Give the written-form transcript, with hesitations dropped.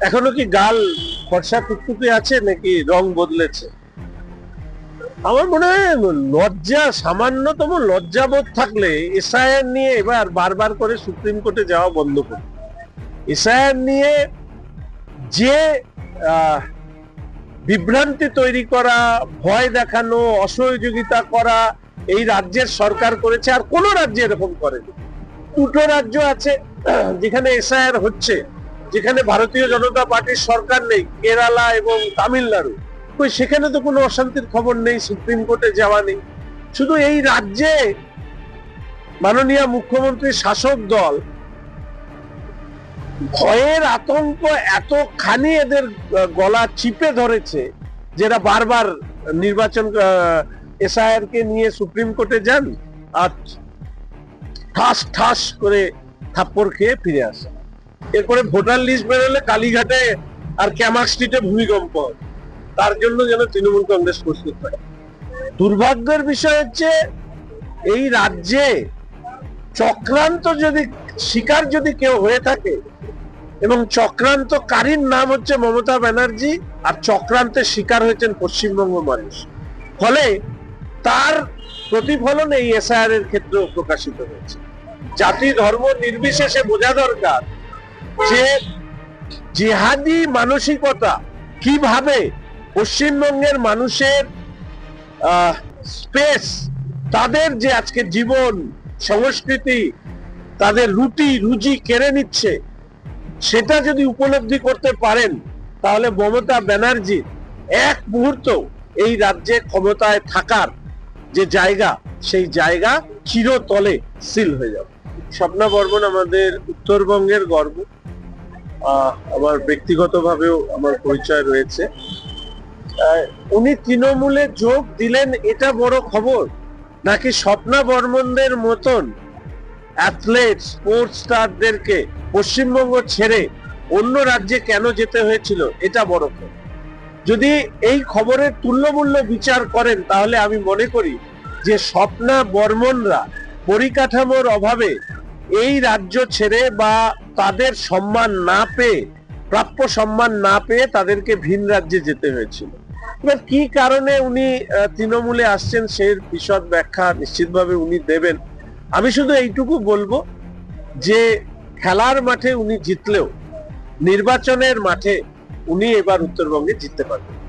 এখনো কি গাল ফর্সা টুকটুকে আছে নাকি রং বদলেছে? আমার মনে হয় লজ্জা, সামান্যতম লজ্জাবোধ থাকলে এসআইআর নিয়ে এবার বারবার করে সুপ্রিম কোর্টে যাওয়া বন্ধ করবে। এসআইআর নিয়ে যে বিভ্রান্তি তৈরি করা, ভয় দেখানো, অসহযোগিতা করা এই রাজ্যের সরকার করেছে, আর কোন রাজ্যে এরকম করেনি। দুটো রাজ্য আছে যেখানে এসআইআর হচ্ছে, যেখানে ভারতীয় জনতা পার্টির সরকার নেই, কেরালা এবং তামিলনাড়ু। সেখানে তো কোনো অশান্তির খবর নেই, সুপ্রিম কোর্টে যাওয়া নেই। শুধু এই রাজ্যে মাননীয় মুখ্যমন্ত্রীর শাসক দল ভয়ের আতঙ্ক এতখানি এদের গলা চিপে ধরেছে, যেটা বারবার নির্বাচন এসআইআর কে নিয়ে সুপ্রিম কোর্টে যান আর ঠাস ঠাস করে থাপ্পড় খেয়ে ফিরে আসে। এরপরে ভোটার লিস্ট বেরোলে কালীঘাটে আর ক্যামাক স্ট্রিটে ভূমিকম্প হয়, তার জন্য যেন তৃণমূল কংগ্রেস প্রস্তুত হয়। দুর্ভাগ্যের বিষয় হচ্ছে এই রাজ্যে চক্রান্ত শিকার যদি কেউ হয়ে থাকে, এবং চক্রান্তকারীর নাম হচ্ছে মমতা ব্যানার্জি, আর চক্রান্তের শিকার হয়েছেন পশ্চিমবঙ্গ মানুষ। ফলে তার প্রতিফলন এই এসআইআর এর ক্ষেত্রেও প্রকাশিত হয়েছে। জাতি ধর্ম নির্বিশেষে বোঝা দরকার যে জিহাদি মানসিকতা কিভাবে পশ্চিমবঙ্গের মানুষের স্পেস, তাদের যে আজকে জীবন, সংস্কৃতি, তাদের রুটি রুজি কেড়ে নিচ্ছে, সেটা যদি উপলব্ধি করতে পারেন তাহলে মমতা ব্যানার্জি এক মুহূর্ত এই রাজ্যে ক্ষমতায় থাকার যে জায়গা, সেই জায়গা চিরতলে সিল হয়ে যাবে। স্বপ্না বর্মন আমাদের উত্তরবঙ্গের গর্ব। আমার ব্যক্তিগতভাবেও আমার পরিচয় রয়েছে। উনি তৃণমূলে যোগ দিলেন, এটা বড় খবর, নাকি স্বপ্না বর্মনদের মতন অ্যাথলেট, স্পোর্টস স্টারদেরকে পশ্চিমবঙ্গ ছেড়ে অন্য রাজ্যে কেন যেতে হয়েছিল, এটা বড় খবর। যদি এই খবরের তুল্যমূল্য বিচার করেন তাহলে আমি মনে করি যে স্বপ্না বর্মনরা পরিকাঠামোর অভাবে এই রাজ্য ছেড়ে বা তাদের সম্মান না পেয়ে, প্রাপ্য সম্মান না পেয়ে তাদেরকে ভিন রাজ্যে যেতে হয়েছিল। এবার কি কারণে উনি তৃণমূলে আসছেন সেই বিশদ ব্যাখ্যা নিশ্চিতভাবে উনি দেবেন। আমি শুধু এইটুকু বলবো যে খেলার মাঠে উনি জিতলেও নির্বাচনের মাঠে উনি এবার উত্তরবঙ্গে জিততে পারবেন।